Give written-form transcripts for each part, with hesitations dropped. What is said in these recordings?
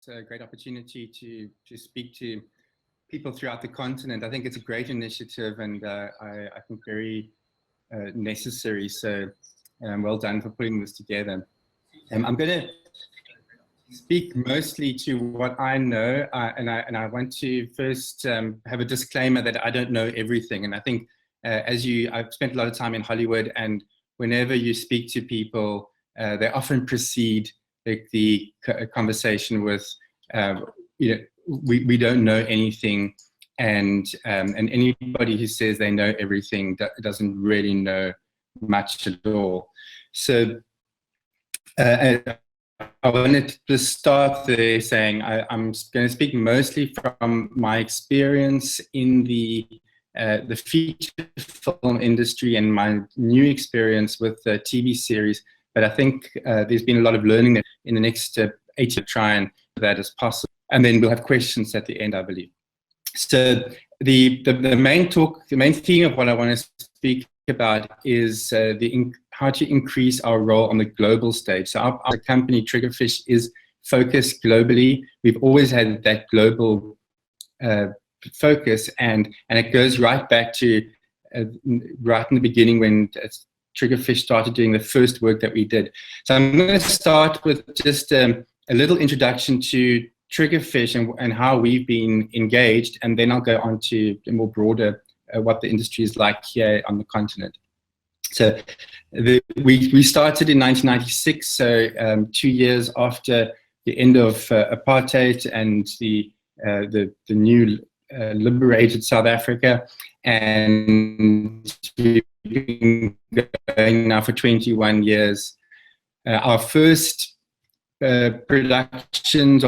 a great opportunity to speak to people throughout the continent. I think it's a great initiative, and I think very necessary. So well done for putting this together. I'm going to speak mostly to what I know, and I want to first have a disclaimer that I don't know everything. And I think I've spent a lot of time in Hollywood, and whenever you speak to people, they often precede the conversation with, we don't know anything, and anybody who says they know everything doesn't really know much at all. So I wanted to start there saying I'm going to speak mostly from my experience in the feature film industry and my new experience with the TV series. But I think there's been a lot of learning in the next 8 years to try and do that as possible. And then we'll have questions at the end, I believe. So the main theme of what I want to speak about is how to increase our role on the global stage. So our company, Triggerfish, is focused globally. We've always had that global focus, and it goes right back to right in the beginning when Triggerfish started doing the first work that we did. So I'm going to start with just a little introduction to Triggerfish and how we've been engaged, and then I'll go on to a more broader what the industry is like here on the continent. So we started in 1996, so 2 years after the end of apartheid and the new liberated South Africa, and we've been going now for 21 years. Our first productions,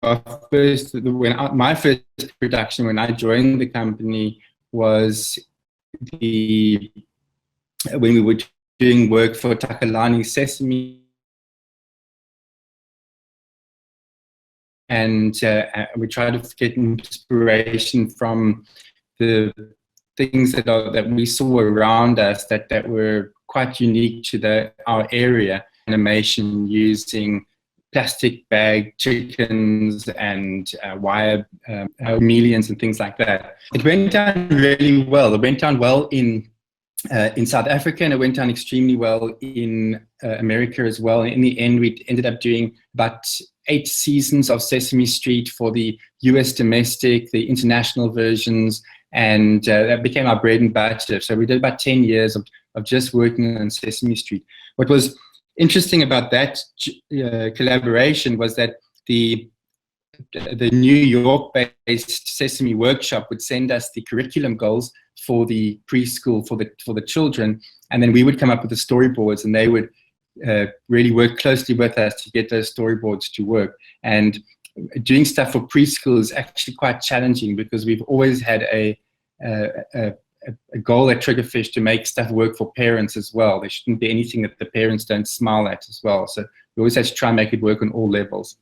my first production when I joined the company was when we were doing work for Takalani Sesame, and we tried to get inspiration from the things that we saw around us that were quite unique to our area. Animation using plastic bag chickens and wire chameleons and things like that. It went down really well. It went down well in South Africa, and it went down extremely well in America as well. And in the end, we ended up doing about 8 seasons of Sesame Street for the US domestic, the international versions, and that became our bread and butter. So we did about 10 years of just working on Sesame Street. What was interesting about that collaboration was that the New York-based Sesame Workshop would send us the curriculum goals for the preschool for the children, and then we would come up with the storyboards, and they would really work closely with us to get those storyboards to work. And doing stuff for preschool is actually quite challenging because we've always had a goal at Triggerfish to make stuff work for parents as well. There shouldn't be anything that the parents don't smile at as well. So we always had to try and make it work on all levels.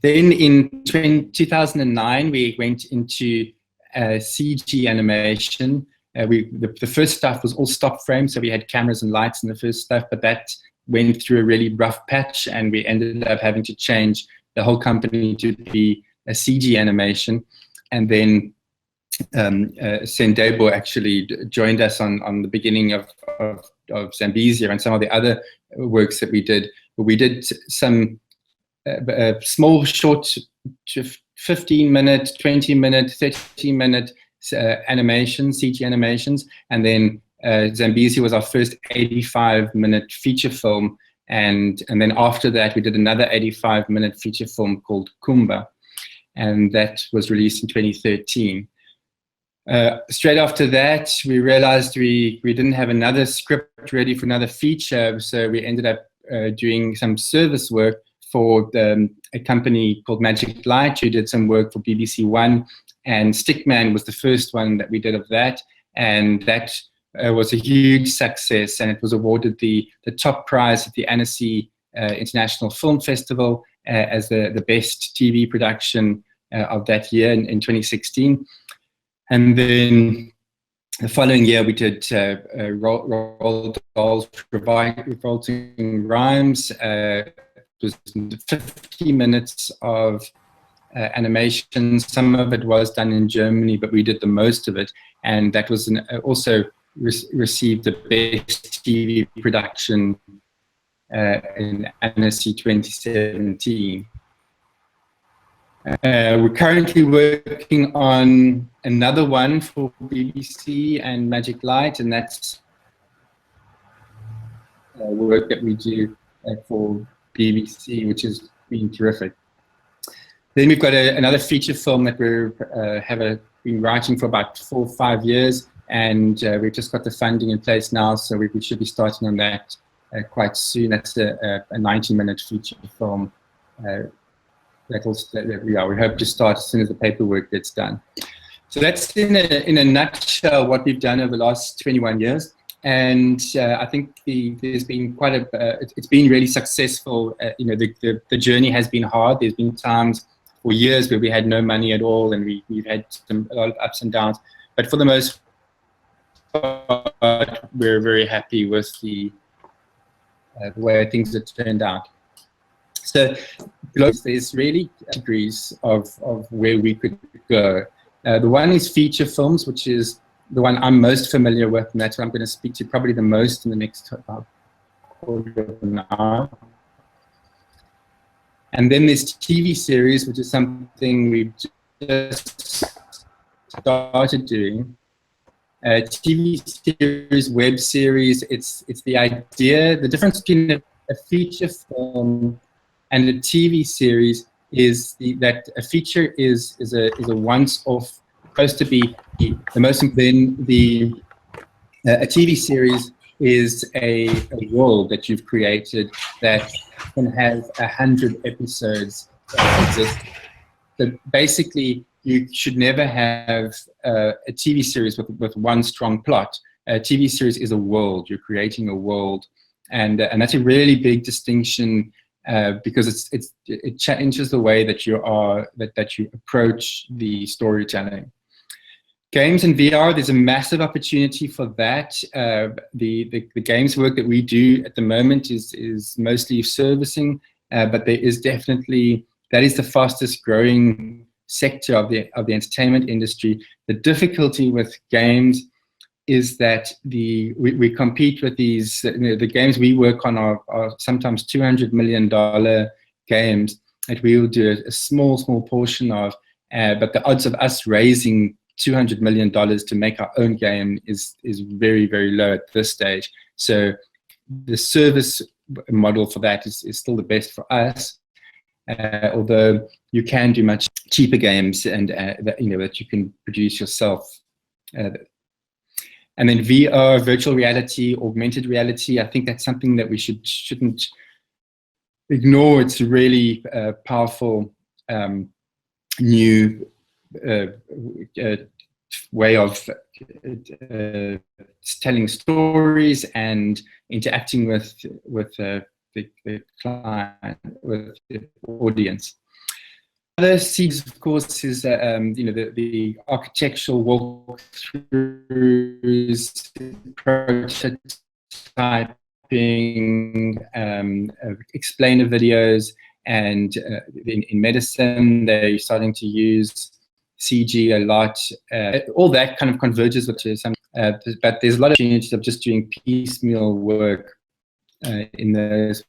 Then in 2009, we went into CG animation. The first stuff was all stop frame, so we had cameras and lights in the first stuff, but that went through a really rough patch, and we ended up having to change the whole company to be a CG animation. And then Sendebo actually joined us on the beginning of Zambezia and some of the other works that we did. We did some small, short 15-minute, 20-minute, 30-minute animations, CG animations, and then Zambezia was our first 85-minute feature film, and then after that we did another 85-minute feature film called Kumba, and that was released in 2013. Straight after that, we realized we didn't have another script ready for another feature, so we ended up doing some service work for a company called Magic Light, who did some work for BBC One, and Stickman was the first one that we did of that, and that was a huge success, and it was awarded the top prize at the Annecy International Film Festival as the best TV production of that year in 2016. And then the following year, we did Roald Dahl's Revolting Rhymes, was 50 minutes of animation. Some of it was done in Germany, but we did the most of it, and that was also received the best TV production in Annecy 2017. We're currently working on another one for BBC and Magic Light, and that's work that we do for BBC, which has been terrific. Then we've got another feature film that we been writing for about 4 or 5 years, and we've just got the funding in place now, so we should be starting on that quite soon. That's a 90-minute feature film. We hope to start as soon as the paperwork gets done. So that's in a nutshell what we've done over the last 21 years. And I think there's been it's been really successful. The journey has been hard. There's been times for years where we had no money at all, and we've had a lot of ups and downs. But for the most part, we're very happy with the way things have turned out. So there's really categories of where we could go. The one is feature films, which is the one I'm most familiar with, and that's what I'm going to speak to probably the most in the next quarter of an hour. And then there's TV series, which is something we've just started doing. TV series, web series, it's the idea, the difference between a feature film and a TV series is that a feature is a once-off, supposed to be the most important. A TV series is a world that you've created that can have 100 episodes that exist. So basically, you should never have a TV series with one strong plot. A TV series is a world. You're creating a world, and that's a really big distinction. Because it changes the way that you approach the storytelling. Games and VR, there's a massive opportunity for that. The games work that we do at the moment is mostly servicing, but there is definitely, that is the fastest growing sector of the entertainment industry. The difficulty with games is that we compete with these, the games we work on are sometimes $200 million games that we will do a small portion of, but the odds of us raising $200 million to make our own game is very, very low at this stage. So the service model for that is still the best for us, although you can do much cheaper games and that you can produce yourself. And then VR, virtual reality, augmented reality, I think that's something that we shouldn't ignore. It's a really powerful new way of telling stories and interacting with the client, with the audience. Other seeds, of course, is the architectural walkthroughs, prototyping, explainer videos, and in medicine they're starting to use CG a lot. All that kind of converges with some, but there's a lot of opportunities of just doing piecemeal work in those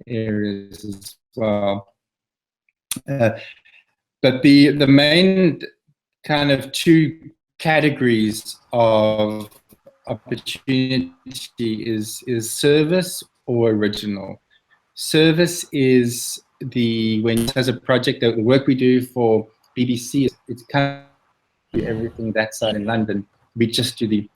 areas as well. But the main kind of two categories of opportunity is service or original. Service is when as a project, the work we do for BBC, it's kind of everything that side in London. We just do the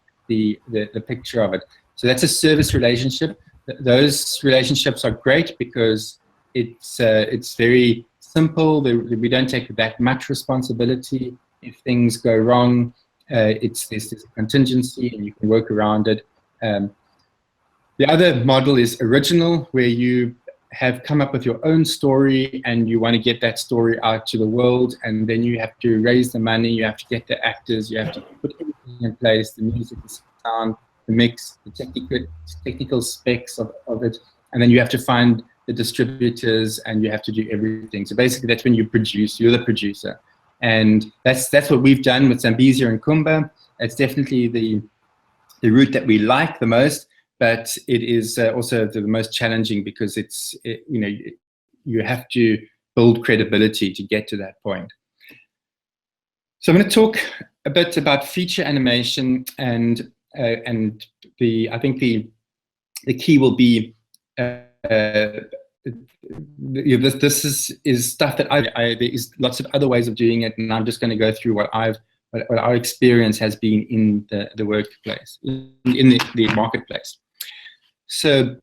picture of it. So that's a service relationship. Those relationships are great because it's very simple. We don't take that much responsibility if things go wrong. There's a contingency and you can work around it. The other model is original, where you have come up with your own story and you want to get that story out to the world, and then you have to raise the money, you have to get the actors, you have to put everything in place, the music, the sound, the mix, the technical specs of it, and then you have to find the distributors, and you have to do everything. So basically, that's when you produce. You're the producer, and that's what we've done with Zambezia and Kumba. It's definitely the route that we like the most, but it is also the most challenging, because you have to build credibility to get to that point. So I'm going to talk a bit about feature animation, and I think the key will be this is stuff that there is lots of other ways of doing it, and I'm just going to go through what our experience has been in the workplace, in the marketplace. So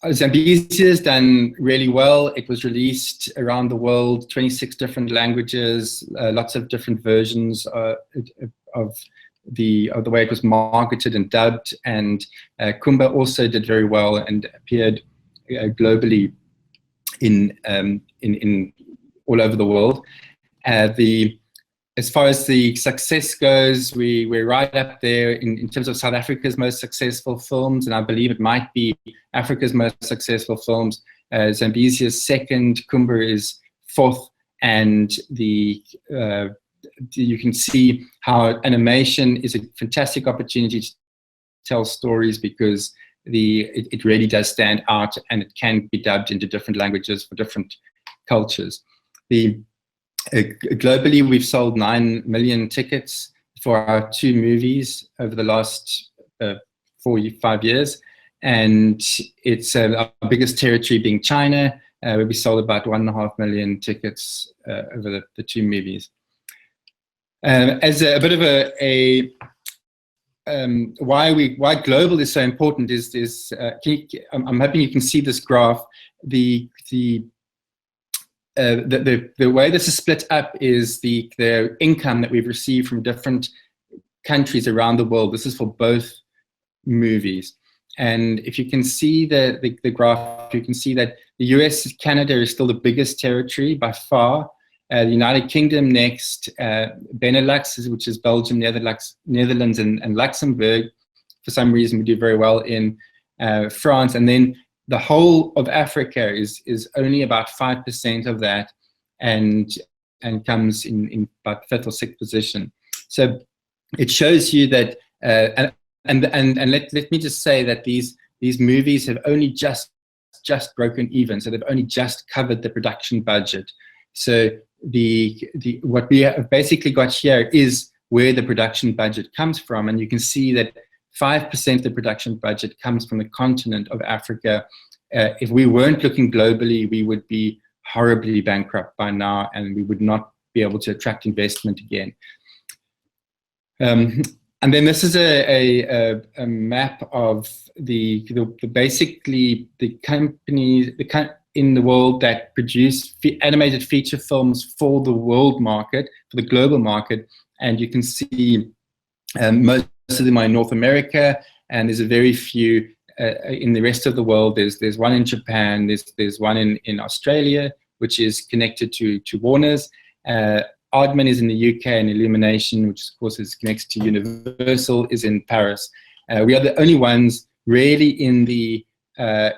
Zambezia has done really well. It was released around the world, 26 different languages, lots of different versions of the way it was marketed and dubbed. And Kumba also did very well and appeared globally in all over the world. As far as the success goes, we're right up there in terms of South Africa's most successful films, and I believe it might be Africa's most successful films. Zambezia's second, Kumba is fourth, and you can see how animation is a fantastic opportunity to tell stories, because it really does stand out, and it can be dubbed into different languages for different cultures. Globally, we've sold 9 million tickets for our 2 movies over the last 4-5 years, and it's our biggest territory being China, where we sold about 1.5 million tickets over the 2 movies. As a bit of why global is so important is I'm hoping you can see this graph. The way this is split up is the income that we've received from different countries around the world. This is for both movies. And if you can see the graph, you can see that the US, Canada is still the biggest territory by far. The United Kingdom next, Benelux, which is Belgium, Netherlands, and Luxembourg. For some reason, we do very well in France. And then the whole of Africa is only about 5% of that, and comes in about 5th or 6th position. So it shows you that, and let me just say that these movies have only just broken even. So they've only just covered the production budget. So what we have basically got here is where the production budget comes from, and you can see that 5% of the production budget comes from the continent of Africa. If we weren't looking globally, we would be horribly bankrupt by now, and we would not be able to attract investment again. And then this is a map of basically the companies in the world that produce animated feature films for the world market, for the global market. And you can see most of them are in North America, and there's a very few in the rest of the world. There's one in Japan, there's one in Australia, which is connected to Warner's. Aardman is in the UK, and Illumination, which of course is connected to Universal, is in Paris. We are the only ones really in the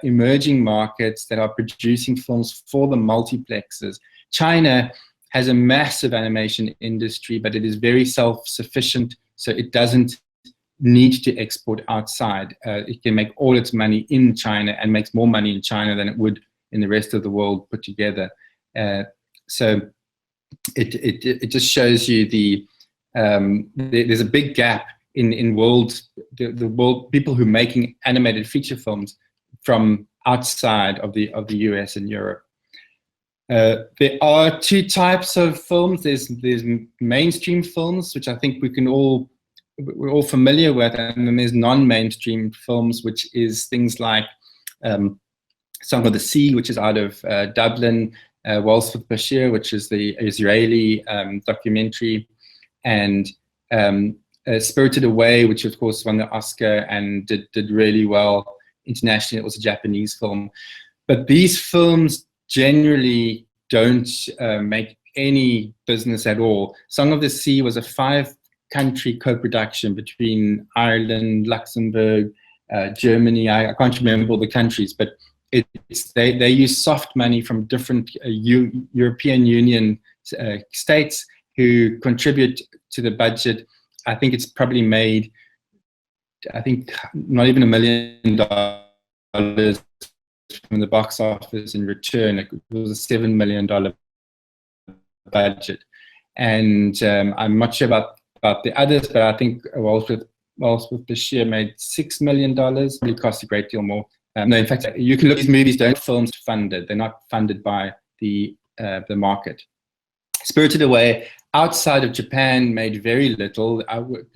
emerging markets that are producing films for the multiplexes. China has a massive animation industry, but it is very self-sufficient, so it doesn't need to export outside. It can make all its money in China, and makes more money in China than it would in the rest of the world put together. So it just shows you there's a big gap in the world people who are making animated feature films from outside of the US and Europe. There are 2 types of films. There's mainstream films, which I think we're all familiar with, and then there's non-mainstream films, which is things like Song of the Sea, which is out of Dublin, Waltz with Bashir, which is the Israeli documentary, and Spirited Away, which of course won the Oscar and did really well internationally. It was a Japanese film. But these films generally don't make any business at all. Song of the Sea was a 5-country co-production between Ireland, Luxembourg, Germany. I can't remember all the countries, but they use soft money from different European Union states who contribute to the budget. I think it's probably made, I think, not even $1 million from the box office in return. It was a $7 million budget. And I'm not sure about the others, but I think Walsworth this year made $6 million. Probably cost a great deal more. No, in fact, you can look at these movies, don't films funded. They're not funded by the market. Spirited Away, outside of Japan, made very little.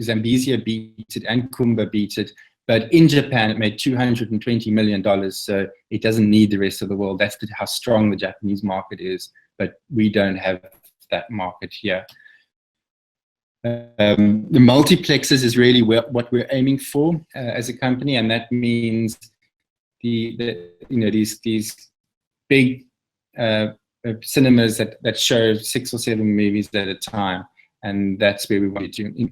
Zambezia beat it and Kumba beat it. But in Japan, it made $220 million. So it doesn't need the rest of the world. That's how strong the Japanese market is. But we don't have that market here. The multiplexes is really what we're aiming for as a company, and that means these big cinemas that show 6 or 7 movies at a time, and that's where we want to do.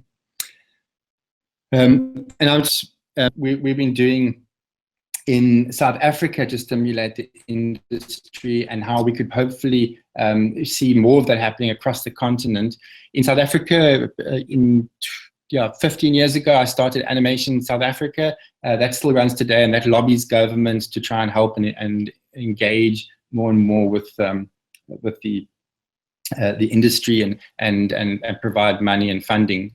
And we've been doing in South Africa to stimulate the industry, and how we could hopefully see more of that happening across the continent. In South Africa, 15 years ago, I started Animation South Africa. That still runs today, and that lobbies governments to try and help and engage more and more with the industry and provide money and funding.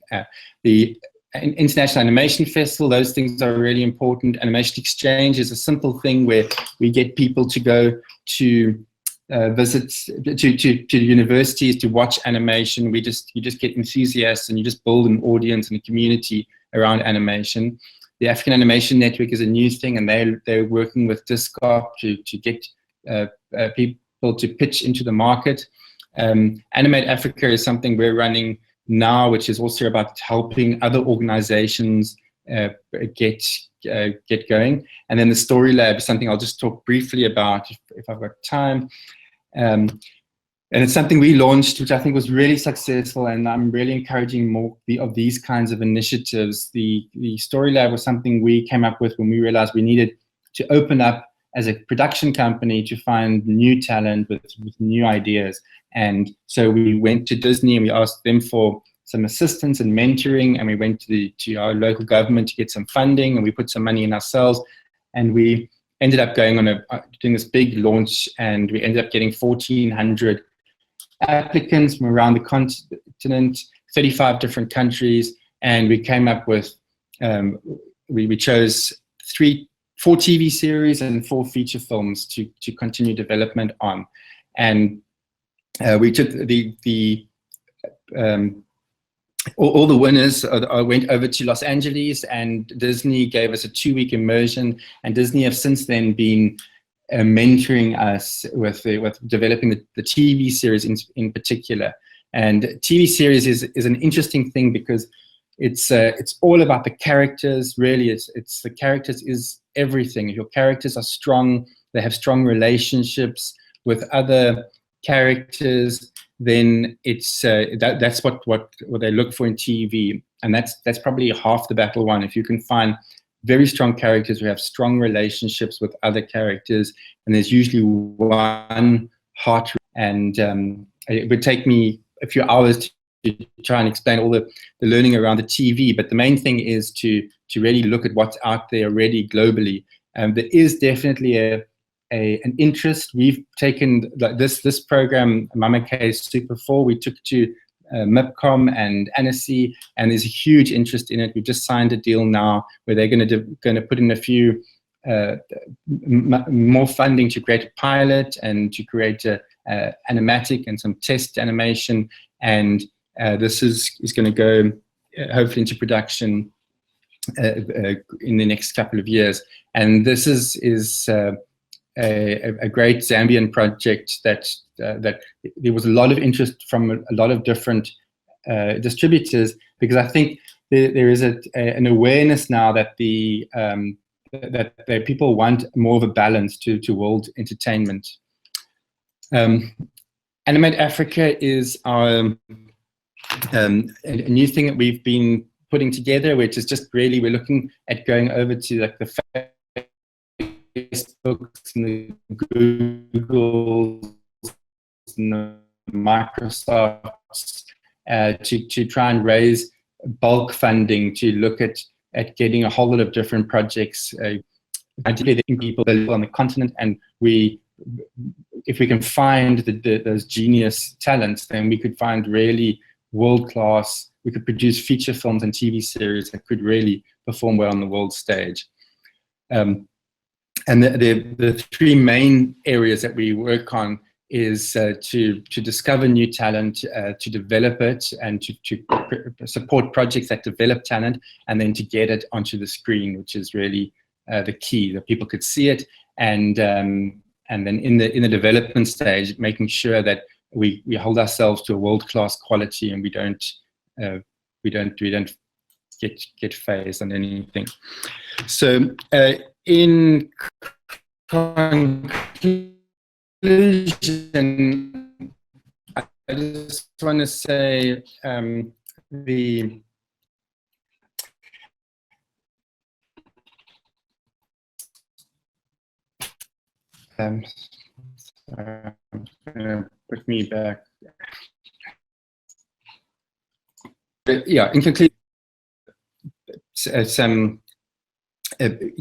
The International Animation Festival, those things are really important. Animation Exchange is a simple thing where we get people to go to visits to universities to watch animation. You just get enthusiasts, and you just build an audience and a community around animation. The African Animation Network is a new thing, and they're working with Discop to get people to pitch into the market. Animate Africa is something we're running now, which is also about helping other organizations get going. And then the Story Lab is something I'll just talk briefly about if I've got time. And it's something we launched, which I think was really successful, and I'm really encouraging more of these kinds of initiatives. The Story Lab was something we came up with when we realized we needed to open up as a production company to find new talent with new ideas. And so we went to Disney and we asked them for some assistance and mentoring, and we went to our local government to get some funding, and we put some money in ourselves, and we ended up going on doing this big launch, and we ended up getting 1,400 applicants from around the continent, 35 different countries, and we came up with, we chose 4 TV series and 4 feature films to continue development on. And we took all the winners went over to Los Angeles, and Disney gave us a 2-week immersion, and Disney have since then been mentoring us with developing the TV series in particular. And TV series is an interesting thing because it's all about the characters. Really, it's the characters is everything. If your characters are strong, they have strong relationships with other characters, then it's that's what they look for in TV, and that's probably half the battle won. If you can find very strong characters who have strong relationships with other characters, and there's usually one heart. And it would take me a few hours to try and explain all the learning around the TV, but the main thing is to really look at what's out there already globally. There is definitely an interest. We've taken this program, Mama K's Super 4, we took to MIPCOM and Annecy, and there's a huge interest in it. We've just signed a deal now where they're going to put in a few more funding to create a pilot and to create a animatic and some test animation, and this is going to go hopefully into production in the next couple of years. And this is a great Zambian project that there was a lot of interest from a lot of different distributors, because I think there is an awareness now that that people want more of a balance to world entertainment. Animate Africa is our a new thing that we've been putting together, which is just really, we're looking at going over to like the Facebooks and the Googles and the Microsofts to try and raise bulk funding to look at getting a whole lot of different projects, ideally the people on the continent, and if we can find those genius talents, then we could find really world-class, we could produce feature films and TV series that could really perform well on the world stage. And the three main areas that we work on is to discover new talent, to develop it, and to support projects that develop talent, and then to get it onto the screen, which is really the key, that people could see it, and then in the development stage, making sure that we hold ourselves to a world-class quality, and we don't get phased on anything. So in conclusion, I just want to say sorry, I'm going to put me back. But yeah, in conclusion, some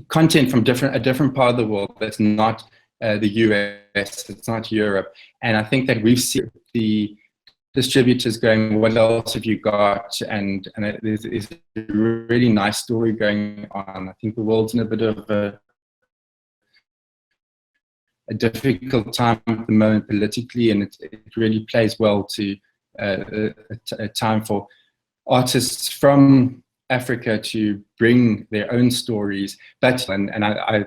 content from a different part of the world that's not the US, it's not Europe. And I think that we've seen the distributors going, what else have you got? And there's a really nice story going on. I think the world's in a bit of a difficult time at the moment politically, and it really plays well to a time for artists from Africa to bring their own stories. But I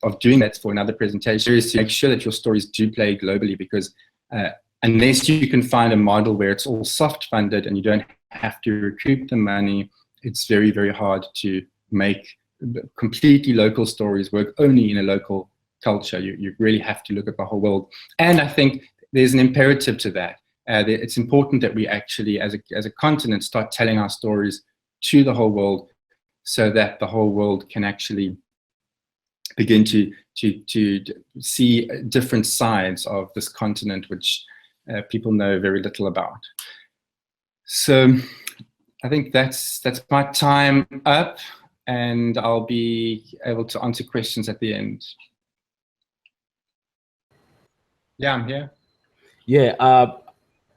of doing that for another presentation is to make sure that your stories do play globally, because unless you can find a model where it's all soft funded and you don't have to recoup the money, it's very, very hard to make completely local stories work only in a local culture. You really have to look at the whole world. And I think there's an imperative to that. It's important that we actually, as a continent, start telling our stories to the whole world, so that the whole world can actually begin to see different sides of this continent, which people know very little about. So I think that's my time up, and I'll be able to answer questions at the end. Yeah, I'm here. Yeah,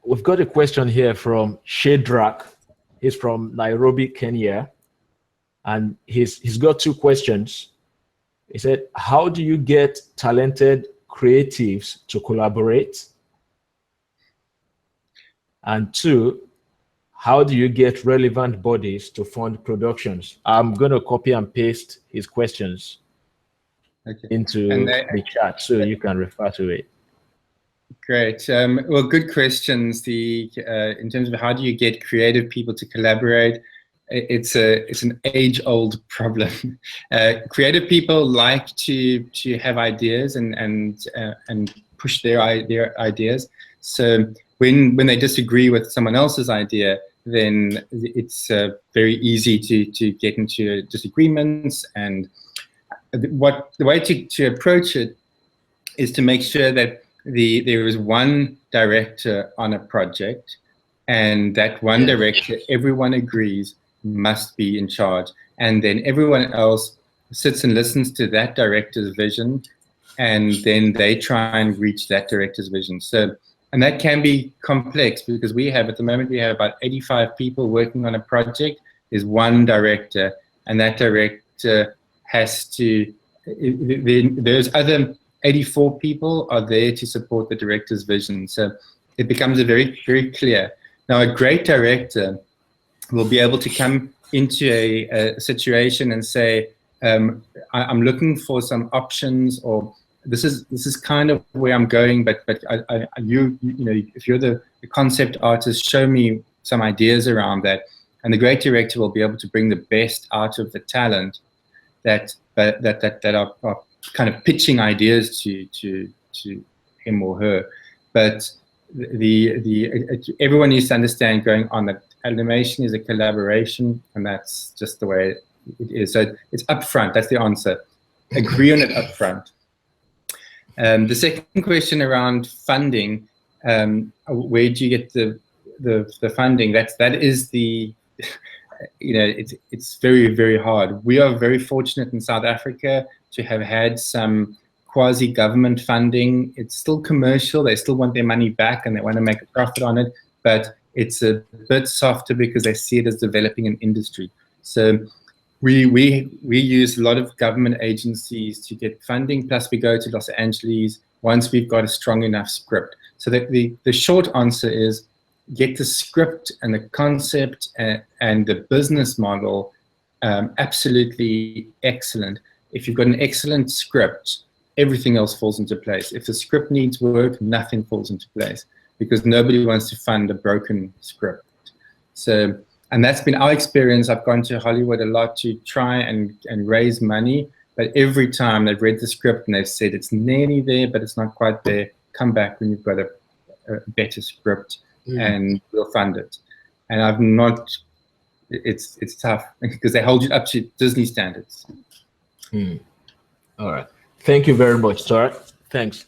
we've got a question here from Shadrach. He's from Nairobi, Kenya, and he's got two questions. He said, how do you get talented creatives to collaborate? And two, how do you get relevant bodies to fund productions? I'm going to copy and paste his questions into the chat so you can refer to it. Great. Well, good questions. In terms of how do you get creative people to collaborate, it's an age-old problem. Creative people like to have ideas and push their ideas. So when they disagree with someone else's idea, then it's very easy to get into disagreements. And the way to approach it is to make sure that there is one director on a project, and that one director, everyone agrees, must be in charge. And then everyone else sits and listens to that director's vision, and then they try and reach that director's vision. So, and that can be complex, because at the moment, we have about 85 people working on a project. There's one director, and that director has to, there's other 84 people are there to support the director's vision. So it becomes very, very clear. Now, a great director will be able to come into a situation and say, I'm looking for some options, or this is kind of where I'm going, but you know, if you're the concept artist, show me some ideas around that. And the great director will be able to bring the best out of the talent that are kind of pitching ideas to him or her. But everyone needs to understand going on that animation is a collaboration, and that's just the way it is. So it's upfront. That's the answer. Agree on it upfront. The second question around funding, where do you get the funding? That is the, you know, it's very, very hard. We are very fortunate in South Africa to have had some quasi-government funding. It's still commercial. They still want their money back and they want to make a profit on it, but it's a bit softer because they see it as developing an industry. So we use a lot of government agencies to get funding, plus we go to Los Angeles once we've got a strong enough script. So the short answer is get the script and the concept and the business model absolutely excellent. If you've got an excellent script, everything else falls into place. If the script needs work, nothing falls into place because nobody wants to fund a broken script. So, and that's been our experience. I've gone to Hollywood a lot to try and raise money, but every time they've read the script and they've said it's nearly there, but it's not quite there. Come back when you've got a better script and we'll fund it. And I've not, it's tough because they hold you up to Disney standards. All right. Thank you very much, Stuart. Thanks.